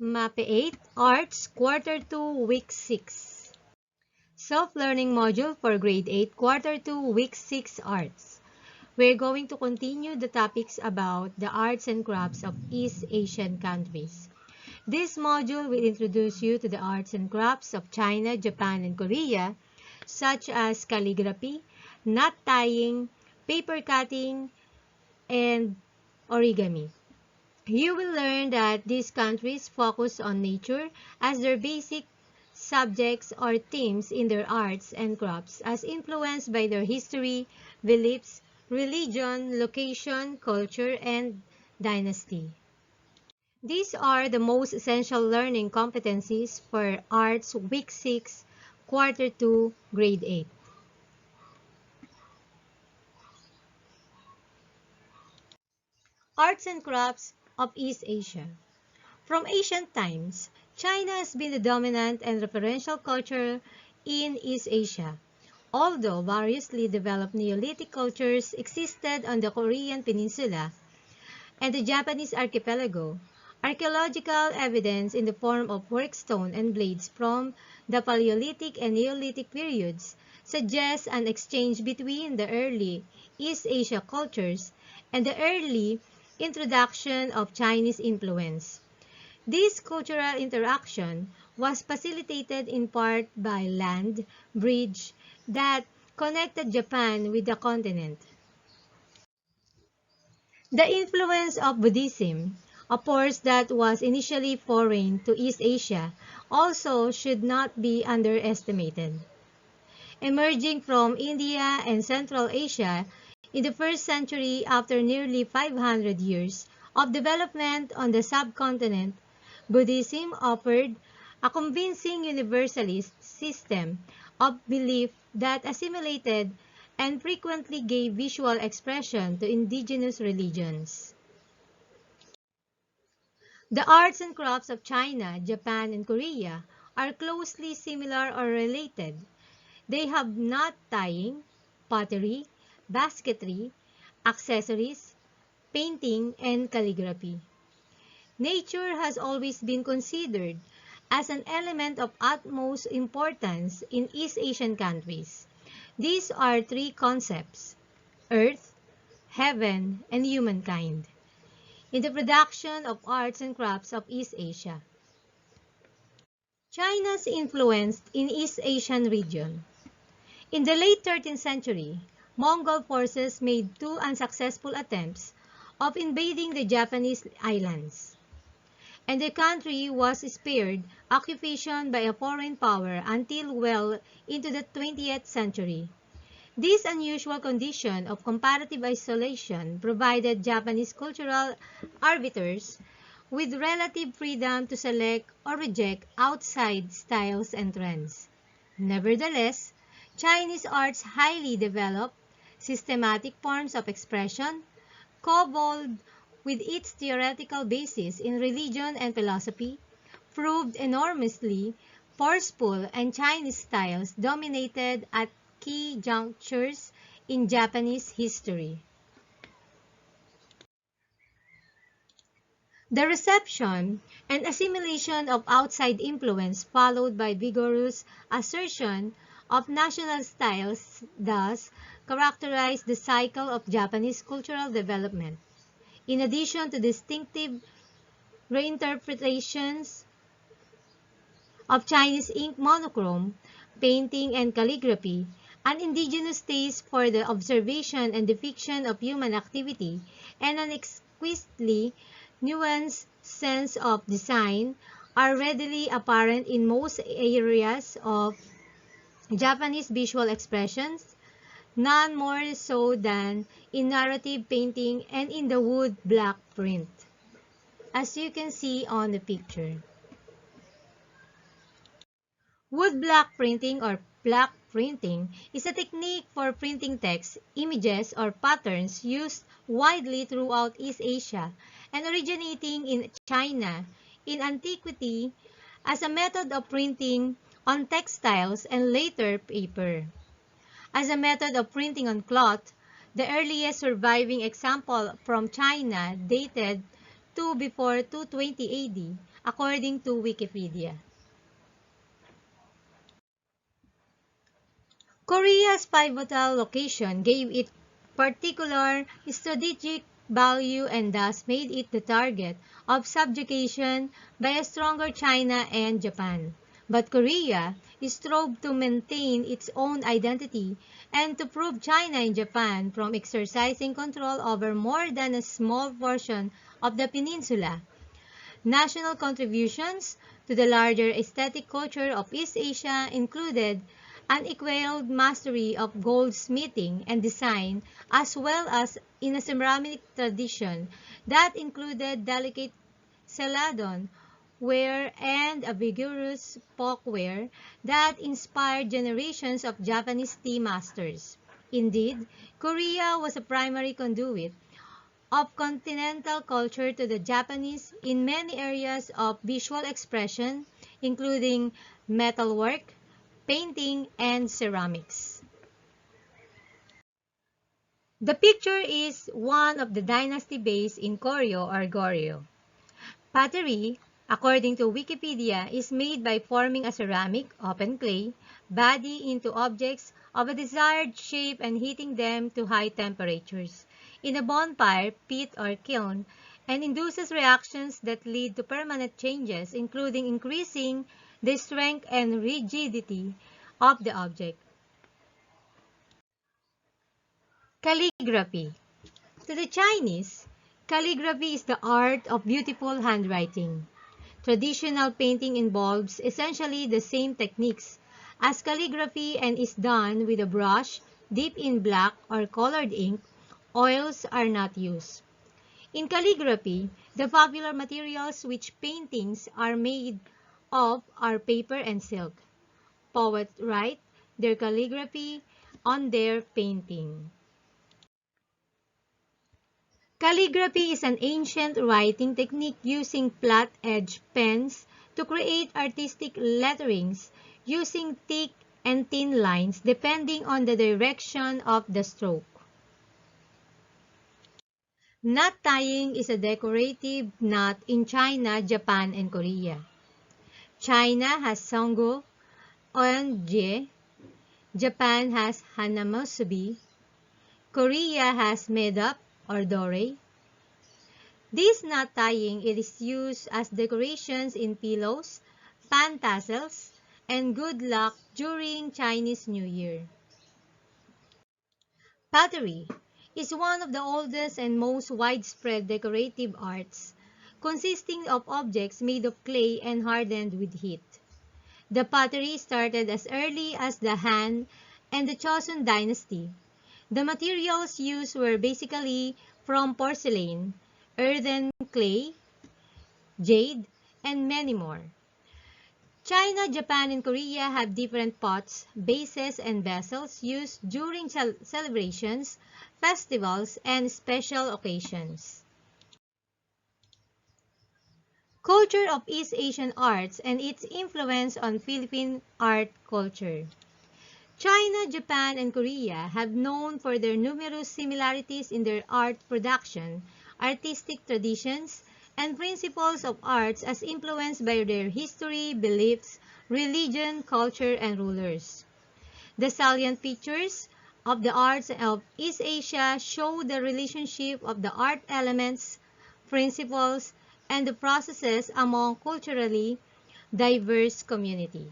MAPE 8 Arts Quarter 2 Week 6 Self-Learning Module for Grade 8 Quarter 2 Week 6 Arts. We're going to continue the topics about the arts and crafts of East Asian countries. This module will introduce you to the arts and crafts of China, Japan, and Korea, such as calligraphy, knot tying, paper cutting, and origami. You will learn that these countries focus on nature as their basic subjects or themes in their arts and crafts, as influenced by their history, beliefs, religion, location, culture, and dynasty. These are the most essential learning competencies for Arts Week 6, Quarter 2, Grade 8. Arts and crafts of East Asia. From ancient times, China has been the dominant and referential culture in East Asia. Although variously developed Neolithic cultures existed on the Korean peninsula and the Japanese archipelago, archaeological evidence in the form of workstone and blades from the Paleolithic and Neolithic periods suggests an exchange between the early East Asia cultures and the early introduction of Chinese influence. This cultural interaction was facilitated in part by land bridge that connected Japan with the continent. The influence of Buddhism, a force that was initially foreign to East Asia, also should not be underestimated. Emerging from India and Central Asia in the first century after nearly 500 years of development on the subcontinent, Buddhism offered a convincing universalist system of belief that assimilated and frequently gave visual expression to indigenous religions. The arts and crafts of China, Japan, and Korea are closely similar or related. They have knot tying, pottery, basketry, accessories, painting, and calligraphy. Nature has always been considered as an element of utmost importance in East Asian countries. These are three concepts: earth, heaven, and humankind, in the production of arts and crafts of East Asia. China's influence in East Asian region. In the late 13th century, Mongol forces made two unsuccessful attempts of invading the Japanese islands, and the country was spared occupation by a foreign power until well into the 20th century. This unusual condition of comparative isolation provided Japanese cultural arbiters with relative freedom to select or reject outside styles and trends. Nevertheless, Chinese art's highly developed, systematic forms of expression, coupled with its theoretical basis in religion and philosophy, proved enormously forceful, and Chinese styles dominated at key junctures in Japanese history. The reception and assimilation of outside influence followed by vigorous assertion of national styles thus characterized the cycle of Japanese cultural development. In addition to distinctive reinterpretations of Chinese ink monochrome, painting, and calligraphy, an indigenous taste for the observation and depiction of human activity, and an exquisitely nuanced sense of design are readily apparent in most areas of Japanese visual expressions, none more so than in narrative painting and in the wood block print, as you can see on the picture. Wood block printing or block printing is a technique for printing text, images, or patterns used widely throughout East Asia and originating in China in antiquity as a method of printing on textiles and later paper. As a method of printing on cloth, the earliest surviving example from China dated to before 220 AD according to Wikipedia. Korea's pivotal location gave it particular strategic value and thus made it the target of subjugation by a stronger China and Japan. But Korea strove to maintain its own identity and to prove China and Japan from exercising control over more than a small portion of the peninsula. National contributions to the larger aesthetic culture of East Asia included unequaled mastery of goldsmithing and design, as well as in a ceramic tradition that included delicate celadon ware and a vigorous folkware that inspired generations of Japanese tea masters. Indeed, Korea was a primary conduit of continental culture to the Japanese in many areas of visual expression, including metalwork, painting, and ceramics. The picture is one of the dynasty base in Koryo or Goryeo. Pottery, according to Wikipedia, is made by forming a ceramic, open clay, body into objects of a desired shape and heating them to high temperatures in a bonfire, pit, or kiln, and induces reactions that lead to permanent changes, including increasing the strength and rigidity of the object. Calligraphy. To the Chinese, calligraphy is the art of beautiful handwriting. Traditional painting involves essentially the same techniques as calligraphy and is done with a brush dipped in black or colored ink. Oils are not used. In calligraphy, the popular materials which paintings are made of are paper and silk. Poets write their calligraphy on their painting. Calligraphy is an ancient writing technique using flat-edged pens to create artistic letterings using thick and thin lines depending on the direction of the stroke. Knot tying is a decorative knot in China, Japan, and Korea. China has Songo and Jie. Japan has Hanamusubi. Korea has Medap or Dore. This knot tying is used as decorations in pillows, fan tassels, and good luck during Chinese New Year. Pottery is one of the oldest and most widespread decorative arts, consisting of objects made of clay and hardened with heat. The pottery started as early as the Han and the Joseon dynasty. The materials used were basically from porcelain, earthen clay, jade, and many more. China, Japan, and Korea have different pots, bases, and vessels used during celebrations, festivals, and special occasions. Culture of East Asian arts and its influence on Philippine art culture. China, Japan, and Korea have known for their numerous similarities in their art production, artistic traditions, and principles of arts as influenced by their history, beliefs, religion, culture, and rulers. The salient features of the arts of East Asia show the relationship of the art elements, principles, and the processes among culturally diverse communities.